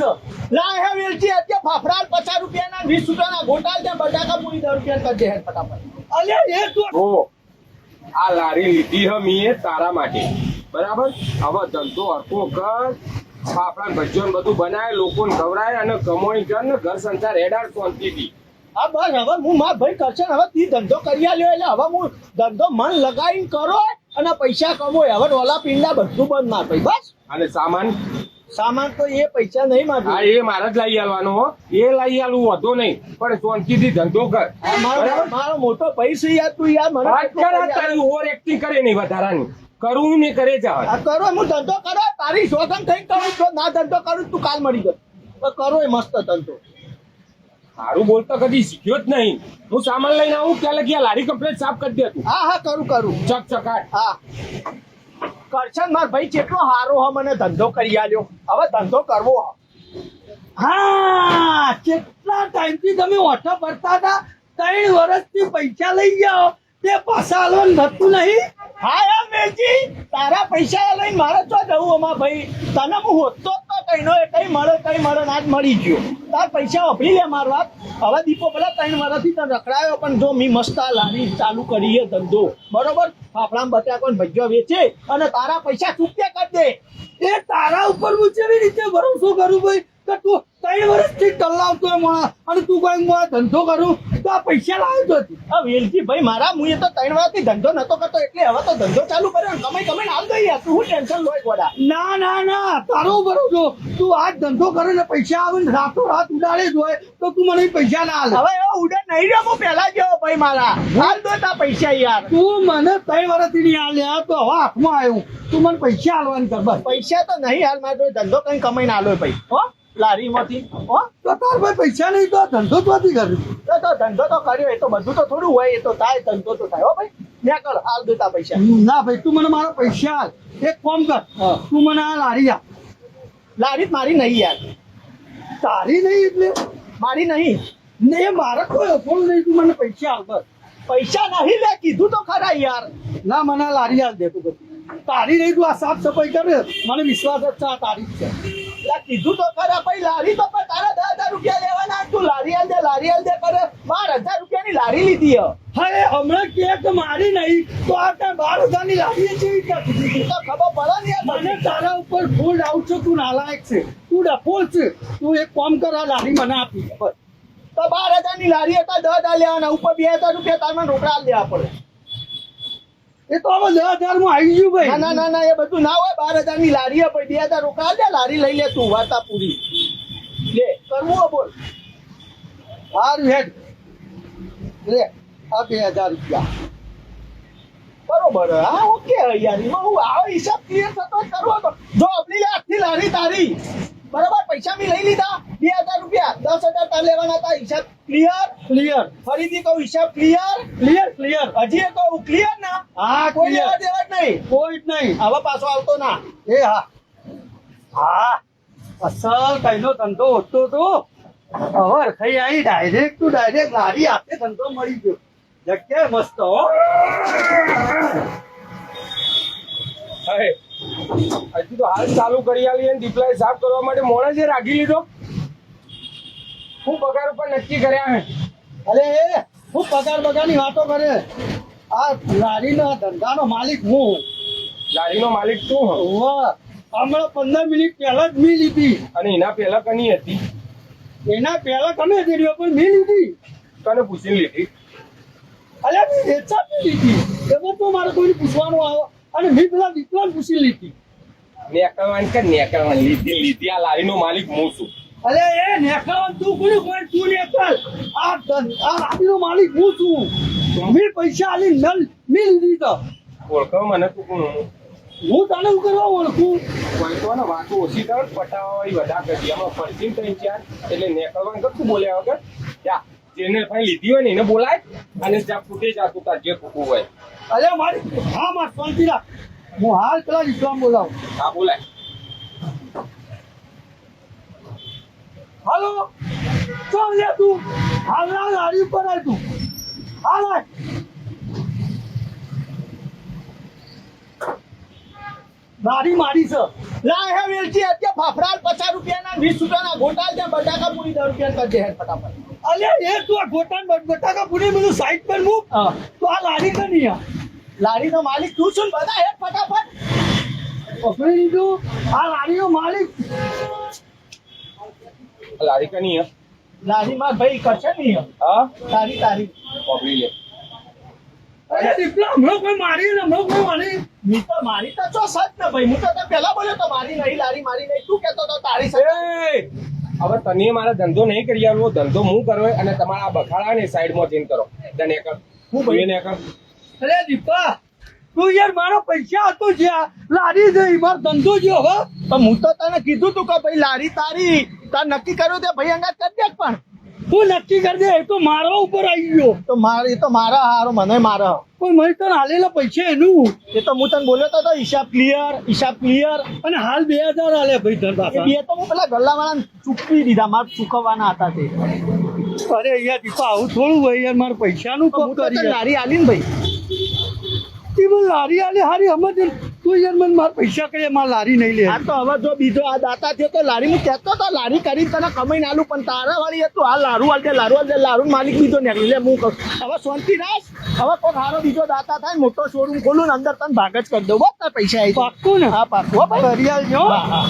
છે. લાય હે વેલજી અત્યારે ફાફડા 50 રૂપિયાના 20 રૂપિયાના ગોટા છે, બટાકા પૂરી 10 રૂપિયા કરી દે હે ફટાફટ. અલ્યા એ તો ઓ આ લારી લીધી હે મીએ તારા માટે, બરાબર? હવે ધંધો હરકો કર, ફાફડા ભજીયો બધું બનાય, લોકોને ખવડાય અને કમાણી કર ને ઘર સંસાર હેડાડ શાંતિથી. હા બસ હવે હું માર ભાઈ કરશે ને, હવે તી ધંધો કરી આલ્યો એટલે હવે હું ધંધો મન લગાવીને કરો અને પૈસા કમોય. હવે ડોલા પિંડા બધું બંધ માર ભાઈ બસ. અને સામાન તો એ પૈસા નહીં માર હા એ મારે જ લઈ આવવાનો હો, એ લઈ આલવું વધો નહીં, પણ શાંતિથી ધંધો કર. મારો મોટો ભાઈ છે યાર, તું યાર મને વાત કર તારી ઓવર એક્ટિંગ કરે નહીં વધારાની, કરવું ને કરે જા. કરો હું ધંધો કરો, તારી શોધન થઈ કરું, જો ના ધંધો કરું તું કાલ મળી ગયો. કરો એ મસ્ત ધંધો. સારું બોલતો કદી શીખ્યો જ નહીં. હું સામાન લઈને આવું ત્યાં લગી લારી કમ્પ્લેટ સાફ કરી દે તું. હા કરું ચકચકાટ. હા કરશન માર ભાઈ કેટલો હારો હ, મને ધંધો કરી આલ્યો. હવે ધંધો કરવો હ. હા કેટલા ટાઈમથી તમે ઓઠા ભરતા હતા, 3 વર્ષથી પૈસા લઈ જાઓ તે પાછા આલવાનું થતું નહીં. હા યાર મેલજી, તારા પૈસા લઈને મારે તો જવું અમાર ભાઈ. તને હું હોતો જ તો કઈનો એ કઈ મળે આજ મળી ગયો. તાર પૈસા વાપરી લે માર વાત. હવે દીપો પેલા 3 વર્ષથી તને રખડાયો, પણ જો મી મસ્ત આ લારી ચાલુ કરીએ ધંધો, બરોબર? ફાફડામાં બટાકો ભજીયો વેચે અને તારા પૈસા ચૂકતે કરી દે. એ તારા ઉપર હું કેવી રીતે ભરોસો કરું ભાઈ કે તું 3 વર્ષથી ટલ્લાવતો હોય અને તું કોઈ હું ધંધો કરું તો આ પૈસા લાવ્યો હતી. આ વેલજી ભાઈ મારા, હું એ તો 3 વર્ષથી ધંધો નતો કરતો એટલે હવે તો ધંધો ચાલુ કર્યો ને કમાઈને હાલ દઈ યાર. તું શું ટેન્શન લોય ગોડા? ના તારો ભરોસો. તું આજ ધંધો કરે ને પૈસા આવે ને રાતો રાત ઉડાડે જ હોય તો તું મને પૈસા ના હાલ. હવે એવો ઉડે નહીં રહ્યો હું પેલા જેવો ભાઈ મારા. હાલ દો તા પૈસા યાર. તું મને 3 વર્ષથી નહીં હાલ્યા તો હવે હાથમાં આવ્યું, તું મને પૈસા હાલવાની કર બસ. પૈસા તો નહીં હાલ, મારો ધંધો કઈ કમાઈને હાલો ભાઈ. હો લારીમાંથી હો તો તાર ભાઈ પૈસા નહીં તો ધંધો તો નથી કર્યો. તો ધંધો તો કર્યો, એ તો બધું તો થોડું હોય, એ તો થાય, ધંધો તો થાય. હો ભાઈ મેં કર હાલ દેતા પૈસા. ના ભાઈ તું મને મારા પૈસા હાલ. એક કામ કર, તું મને આ લારી આપ. લારી મારી નહીં યાર, તારી નહીં એટલે મારી નહીં ને મારે કોઈ અફોડ નહીં. તું મને પૈસા હાલ બસ. પૈસા નહીં લે, કીધું તો ખરા યાર. ના મને આ લારી હાલ દે તું બધું. તારી નહીં, તું આ સાફ સફાઈ કરે મને વિશ્વાસ જ છે આ તારી જ છે. લા કીધું તો ખરા ભાઈ, લારી તો પણ તારા 10,000 રૂપિયા લેવાના. તું લારી હાલ દે કરે. 12,000 રૂપિયાની લારી લીધી હે. હવે હમણાં કે મારી નહીં તો આ કઈ 12,000 ની લારી જેવી ક્યાંથી? તો ખબર પડે ને યાર. મને તારા ઉપર ફૂલ ડાઉટ છે. તું નાલાયક છે, તું ડફોળ છે. તું એક કામ કર, આ લારી મને આપી દે બસ. તો 12,000 ની લારી હતા, 10,000 લેવાના, ઉપર 2,000 રૂપિયા તારમાં રોકડા દેવા પડે. એ તો હવે 10,000 માં આવી ગયું ભાઈ. ના એ બધું ના હોય. 12,000 ની લારી હે ભાઈ, 2,000 રોકડા દે, લારી લઈ લે તું. વાતા પૂરી લે. કરવું હો બોલ. સારું હેડ લે આ 2,000 રૂપિયા. બરોબર. હા ઓકે યાર, એમાં હું આવો હિસાબ ક્લિયર થતો જ કરવો હતો. જો આપણી લે આખી લારી તારી, બરાબર? પૈસા બી લઈ લીધા, 2,000 રૂપિયા, 10,000 તાર લેવાના હતા. હિસાબ ક્લિયર. ફરીથી કહું હિસાબ ક્લિયર. હજી એ કહું ક્લિયર ના. હા કોઈ clear. લેવા દેવા જ નહીં. કોઈ જ નહીં. હવે પાછો આવતો ના. એ હા અસલ કઈનો ધંધો હોતો તો હવે ખાઈ આવી ડાયરેક્ટ લારી હાથે ધંધો મળી ગયો. જગ્યા મસ્ત હો. હજી તો હાલ ચાલુ કરી આલી અને દીપલાએ સાફ કરવા માટે મોણે જે રાખી લીધો. હું પગાર ઉપર નક્કી કર્યા હે. અરે હું પગારની વાતો કરે. આ લારીનો ધંધાનો માલિક હું. લારીનો માલિક તું હો. હોવે. હમણાં 15 મિનિટ પહેલા જ મી લીધી. અને એના પહેલા કની હતી? એના પહેલા તમે જ રહ્યો પણ મી લીધી. તને પૂછીને લીધી. અલ્યા મેં વેચાતી લીધી. એમાં તો મારે કોઈને પૂછવાનું આવે અને મેં પેલા દીપલાને પૂછી લીધી. નેકળવાની લીધી. આ લારીનો માલિક હું છું. અરે એ નેકળવાનું તું કોને કોઈ તું નેકળ. આ લારીનો માલિક હું છું. મેં પૈસા આલી નલ મી લીધી તો. ઓળખો મને તું કોણ? હું તને શું કરવા ઓળખું? કોઈ તો ને વાતો ઓછી કર, પટાવાળી વધારે કરી. આમાં ફરતી 3-4 એટલે નેકળવાનું કશું બોલ્યા વગર જા. જેને ભાઈ લીધી હોય ને એને બોલાય અને જ્યાં ફૂટે જાતું તાર જે ફૂટવું હોય. અરે મારી હા માર શાંતિ રાખ. હું હાલ પેલા ઇસ્લામ બોલાવું. હા બોલાય. હાલો ચાલ લે તું હાલ લારી ઉપર આય તું. હાલ આય. લારી મારી છે. લા હે વેલજી અત્યારે ફાફડા 50 રૂપિયાના 20 રૂપિયાના ગોટા છે બટાકા પૂરી 10 રૂપિયા કરજે હે ફટાફટ અલ્યા એ તું આ બટાકા પૂરી બધું સાઈડ પર મૂક હા તો આ લારી કે નહીં આ લારીનો માલિક તું છું ને બધા હે ફટાફટ પકડી લીધું આ લારીનો માલિક લારી કની હે? લારીમાં ભાઈ કરશે નહીં હા તારી પકડી લે. અરે દીપલા હમણાં કોઈ મારી ને હમણાં કોઈ મારી મી તો મારી તો ચો સચ ને ભાઈ હું તો તને પહેલા બોલ્યો તો મારી નહીં લારી મારી નહીં તું કહેતો તો તારી સચ એ! હવે તને મારા ધંધો નહીં કરી આલવો, ધંધો હું કરો અને તમારા આ બખાડા ને સાઈડમાં જઈને કરો. તને કર હું ભાઈ ને કર. અરે દીપા તું યાર મારા પૈસા હતો જ્યાં લારી જઈ મારો ધંધો જ્યો હવે પણ હું તો તને કીધું તું કે ભાઈ લારી તારી તાર નક્કી કર્યું તે ભાઈ અંગાત કરી દે પણ તું નક્કી કરી દે એ તો મારા ઉપર આવી ગયો તો મારે એ તો મારા હારો મને મારા કોઈ મને તો હાલેલા પૈસા એનું એ તો હું તને બોલ્યો તો હિસાબ ક્લિયર અને હાલ 2000 હાલે ભાઈ ધન એ પાછા બે તો હું પેલા ગલ્લાવાળાને ચૂકવી દીધા મારે ચૂકવવાના હતા તે અરે યાર દીપા આવું થોડું હોય યાર મારા પૈસાનું તો હું કોક તો કરી તને યાર લારી આલી ને ભાઈ તી મને લારી આલે હારી સમજ તું યાર મને મારા પૈસા કરે મારે લારી નહીં લે આ તો હવે જો બીજો આ દાતા થયો તો લારી હું કહેતો તો લારી કરી તને કમાઈને આલું પણ તારા વાળી હતું આ લારું હાલ દે લારું માલિક બીજો નીકળી લે હું કહું હવે શાંતિ રાખ હવે કોઈ હારો બીજો દાતા થાય ને મોટો શોરૂમ ખોલું ને અંદર તને ભાગ જ કરી દઉં બસ તાર પૈસા આવી પાક્કું ને હા પાકું હો ભાઈ કરી આલજો હા હા